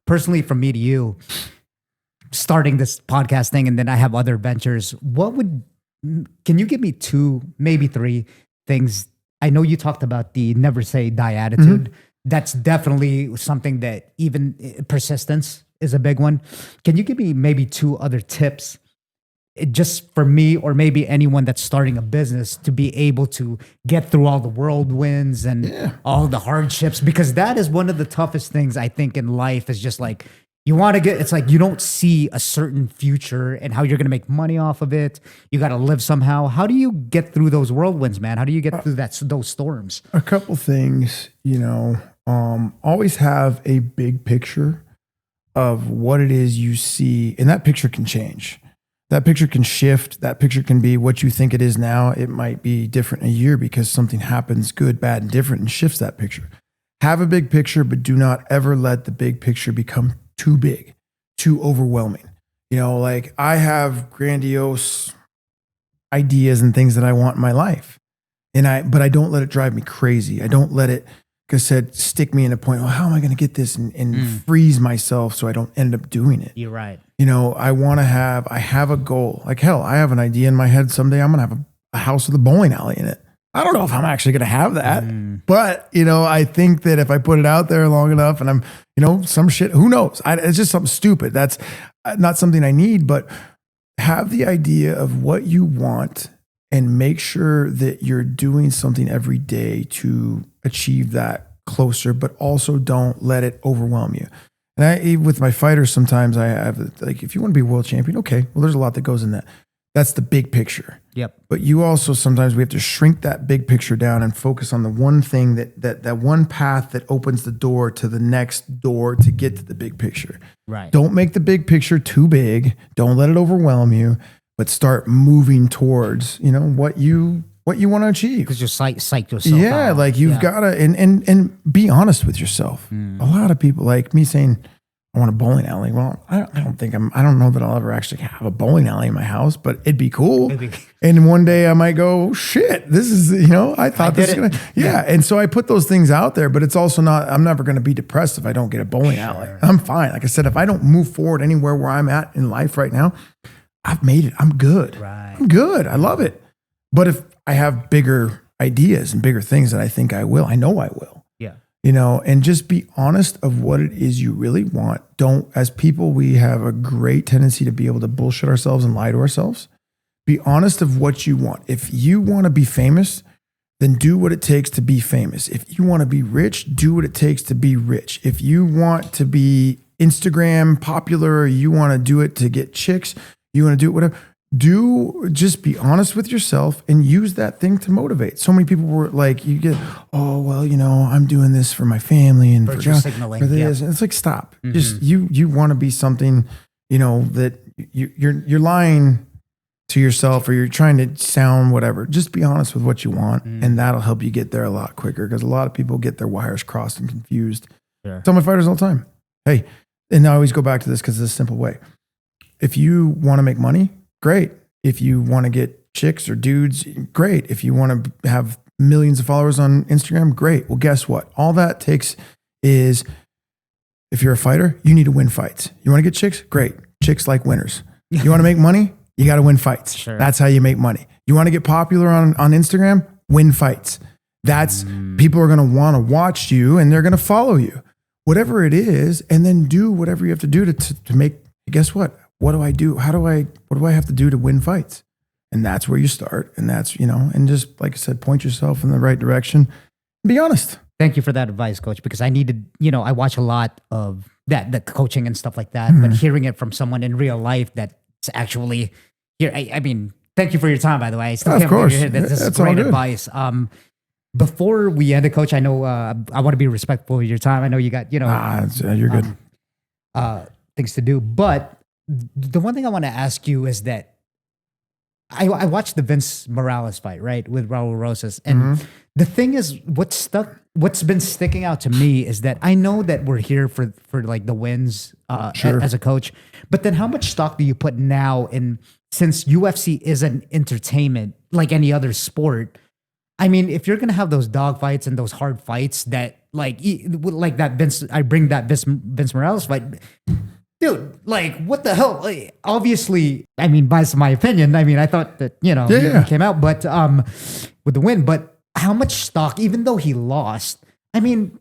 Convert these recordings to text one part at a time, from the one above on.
personally, from me to you, starting this podcast thing, and then I have other ventures. Can you give me 2, maybe 3 things? I know you talked about the never say die attitude. That's definitely something that even persistence is a big one. Can you give me maybe 2 other tips just for me, or maybe anyone that's starting a business, to be able to get through all the whirlwinds and all the hardships? Because that is one of the toughest things I think in life, is just like, you want to get, it's like you don't see a certain future and how you're going to make money off of it. You got to live somehow. How do you get through those whirlwinds, man? How do you get through those storms? A couple things, always have a big picture of what it is you see, and that picture can change. That picture can shift. That picture can be what you think it is now. It might be different in a year because something happens good, bad, and different, and shifts that picture. Have a big picture, but do not ever let the big picture become too big, too overwhelming. Like, I have grandiose ideas and things that I want in my life, but I don't let it drive me crazy. I don't let it, like I said, stick me in a point. Well, how am I going to get this and freeze myself so I don't end up doing it? You're right. I have a goal. Like, hell, I have an idea in my head. Someday I'm going to have a house with a bowling alley in it. I don't know if I'm actually going to have that, but I think that if I put it out there long enough, and I'm, some shit, who knows? It's just something stupid. That's not something I need, but have the idea of what you want and make sure that you're doing something every day to achieve that closer, but also don't let it overwhelm you. And with my fighters, sometimes I have, like, if you want to be a world champion, okay, well, there's a lot that goes in that. That's the big picture. Yep. But you also, sometimes we have to shrink that big picture down and focus on the one thing that one path that opens the door to the next door to get to the big picture. Right. Don't make the big picture too big. Don't let it overwhelm you, but start moving towards, what you want to achieve. Because you psych yourself Yeah. out. Like, you've got to, and be honest with yourself. A lot of people, like me, saying, I want a bowling alley. Well, I don't know that I'll ever actually have a bowling alley in my house, but it'd be cool. And one day I might go, shit, this is, I thought this was going to, And so I put those things out there, but it's also not, I'm never going to be depressed if I don't get a bowling alley. I'm fine. Like I said, if I don't move forward anywhere where I'm at in life right now, I've made it. I'm good. Right. I'm good. I love it. But if I have bigger ideas and bigger things that I think I will, I know I will. Yeah. And just be honest of what it is you really want. As people, we have a great tendency to be able to bullshit ourselves and lie to ourselves. Be honest of what you want. If you want to be famous, then do what it takes to be famous. If you want to be rich, do what it takes to be rich. If you want to be Instagram popular, or you want to do it to get chicks, you want to do it, whatever. Just be honest with yourself and use that thing to motivate. So many people were like, you get, oh, well, I'm doing this for my family and for signaling, for this. And it's like, stop. Just you want to be something, that you're lying to yourself, or you're trying to sound whatever. Just be honest with what you want, and that'll help you get there a lot quicker, because a lot of people get their wires crossed and confused. Sure. Tell my fighters all the time, hey, and I always go back to this because it's a simple way. If you want to make money, great. If you want to get chicks or dudes, great. If you want to have millions of followers on Instagram, great. Well, guess what? All that takes is, if you're a fighter, you need to win fights. You want to get chicks? Great. Chicks like winners. You want to make money? You got to win fights. Sure. That's how you make money. You want to get popular on Instagram? Win fights. That's people are going to want to watch you, and they're going to follow you. Whatever it is, and then do whatever you have to do to make, guess what? What do I do? What do I have to do to win fights? And that's where you start. And that's, and just, like I said, point yourself in the right direction. Be honest. Thank you for that advice, Coach, because I needed, I watch a lot of the coaching and stuff like that, but hearing it from someone in real life that's actually here. I mean, thank you for your time, by the way. I still can't believe you're here. This is great advice. Before we end it, Coach, I know I want to be respectful of your time. I know you got, you're good. Things to do, but the one thing I want to ask you is that I watched the Vince Morales fight, right, with Raul Rosas. And the thing is, what's been sticking out to me is that I know that we're here for like the wins as a coach, but then how much stock do you put now in, since UFC is an entertainment like any other sport? I mean, if you're going to have those dog fights and those hard fights that like that Vince. I bring that Vince Morales fight. Dude, like, what the hell? Like, obviously, I mean, by my opinion, I mean, I thought that, he came out, but with the win. But how much stock, even though he lost, I mean,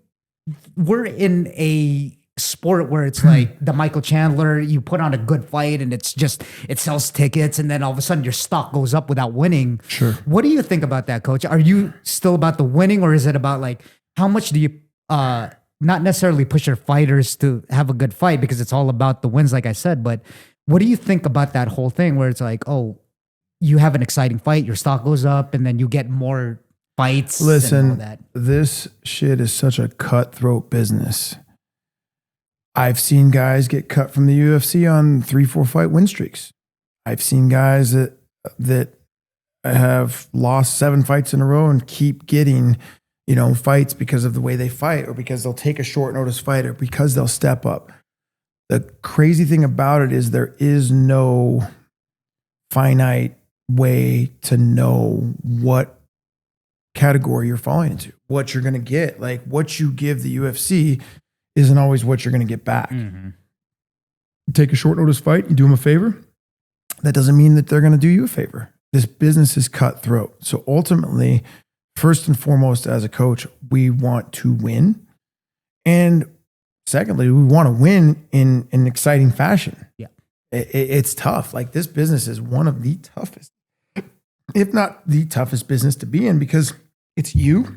we're in a sport where it's like the Michael Chandler, you put on a good fight and it sells tickets, and then all of a sudden your stock goes up without winning. Sure. What do you think about that, Coach? Are you still about the winning, or is it about like how much do you not necessarily push your fighters to have a good fight, because it's all about the wins, like I said, but what do you think about that whole thing where it's like, oh, you have an exciting fight, your stock goes up, and then you get more fights? Listen, and all that? This shit is such a cutthroat business. I've seen guys get cut from the UFC on 3-4 fight win streaks. I've seen guys that have lost 7 fights in a row and keep getting fights because of the way they fight, or because they'll take a short notice fight, or because they'll step up. The crazy thing about it is there is no finite way to know what category you're falling into, what you're going to get. Like, what you give the UFC isn't always what you're going to get back. Mm-hmm. You take a short notice fight, you do them a favor. That doesn't mean that they're going to do you a favor. This business is cutthroat. So ultimately, first and foremost, as a coach, we want to win. And secondly, we want to win in an exciting fashion. Yeah. It's tough. Like, this business is one of the toughest, if not the toughest business to be in, because it's you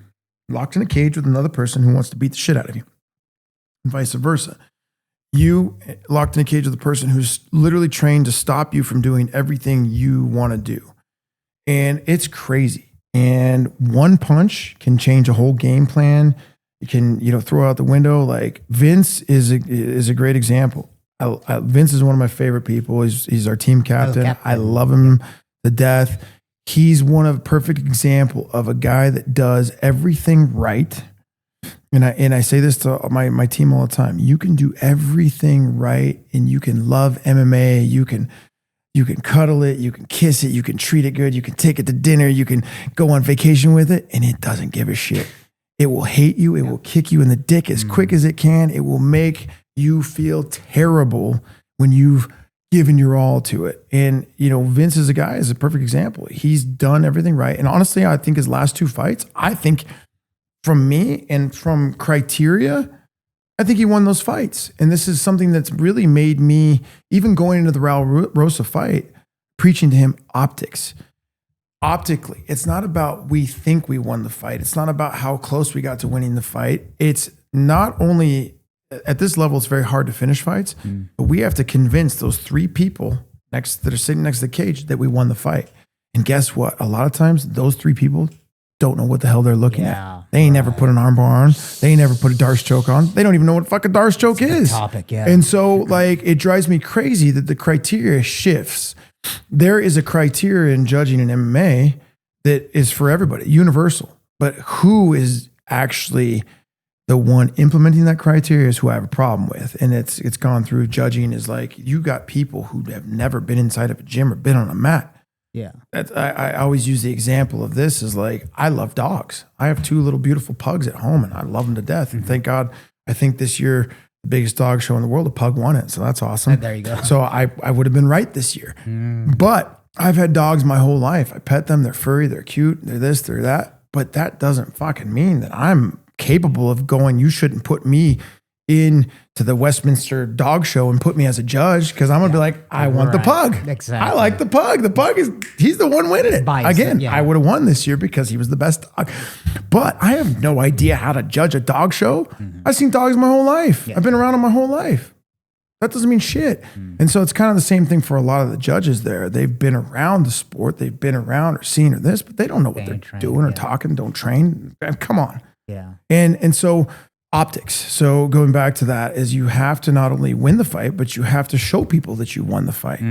locked in a cage with another person who wants to beat the shit out of you, and vice versa. You locked in a cage with a person who's literally trained to stop you from doing everything you want to do. And it's crazy. And one punch can change a whole game plan. You can, throw out the window. Like, Vince is a great example. Vince is one of my favorite people. He's our team captain. I love him to death. He's a perfect example of a guy that does everything right. And I say this to my team all the time. You can do everything right, and you can love MMA. You can cuddle it, you can kiss it, you can treat it good, you can take it to dinner, you can go on vacation with it, and it doesn't give a shit. It will hate you. It will kick you in the dick as quick as it can. It will make you feel terrible when you've given your all to it. And, Vince is a perfect example. He's done everything right. And honestly, I think his last 2 fights, from me and from criteria, I think he won those fights. And this is something that's really made me, even going into the Raul Rosa fight, preaching to him optics. Optically, it's not about we think we won the fight. It's not about how close we got to winning the fight. It's not only, at this level, it's very hard to finish fights, but we have to convince those 3 people that are sitting next to the cage that we won the fight. And guess what? A lot of times, those 3 people don't know what the hell they're looking at. They ain't never put an armbar on. They ain't never put a Darce choke on. They don't even know what fucking Darce choke is. Topic, yeah. And so, like, it drives me crazy that the criteria shifts. There is a criteria in judging in MMA that is for everybody, universal. But who is actually the one implementing that criteria is who I have a problem with. And it's gone through judging is like, you got people who have never been inside of a gym or been on a mat. Yeah. I always use the example of this is like, I love dogs. I have 2 little beautiful pugs at home, and I love them to death. And thank God, I think this year, the biggest dog show in the world, a pug won it. So that's awesome. There you go. So I would have been right this year. But I've had dogs my whole life. I pet them. They're furry. They're cute. They're this, they're that. But that doesn't fucking mean that I'm capable of going, you shouldn't put me in to the Westminster Dog Show and put me as a judge, because I'm gonna be like, I want the pug. Exactly. I like the pug. The pug he's the one winning it. Again, I would have won this year because he was the best dog. But I have no idea how to judge a dog show. I've seen dogs my whole life. I've been around them my whole life. That doesn't mean shit. And so it's kind of the same thing for a lot of the judges there. They've been around the sport. They've been around or seen or this, but they don't know what they're doing or talking, don't train. Come on. Yeah. And so optics. So going back to that is you have to not only win the fight, but you have to show people that you won the fight.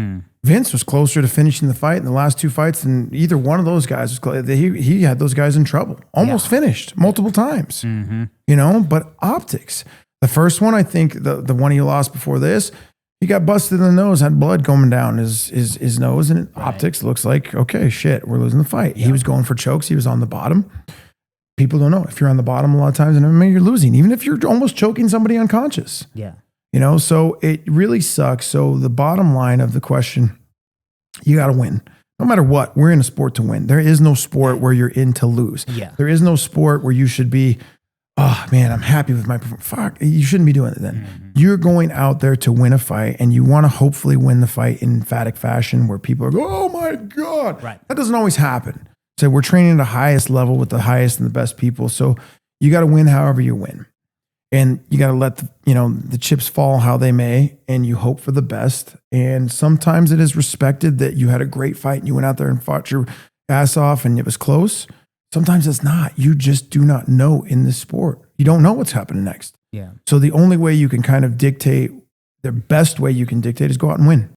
Vince was closer to finishing the fight in the last 2 fights than either one of those guys was close. He had those guys in trouble. Almost finished multiple times. But optics. The first one, I think the one he lost before this, he got busted in the nose, had blood going down his nose, and optics looks like, okay, shit, we're losing the fight. He was going for chokes. He was on the bottom. people don't know. If you're on the bottom a lot of times, and maybe you're losing, even if you're almost choking somebody unconscious. Yeah. You know, so it really sucks. So the bottom line of the question, you got to win. No matter what, we're in a sport to win. There is no sport where you're in to lose. Yeah. There is no sport where you should be, oh man, I'm happy with my performance. Fuck, you shouldn't be doing it then. Mm-hmm. You're going out there to win a fight, and you want to hopefully win the fight in emphatic fashion where people are going, oh my God. Right. That doesn't always happen. So we're training at the highest level with the highest and the best people. So you got to win however you win. And you got to let the chips fall how they may, and you hope for the best. And sometimes it is respected that you had a great fight and you went out there and fought your ass off and it was close. Sometimes it's not. You just do not know in this sport. You don't know what's happening next. Yeah. So the only way you can kind of dictate, the best way you can dictate is go out and win.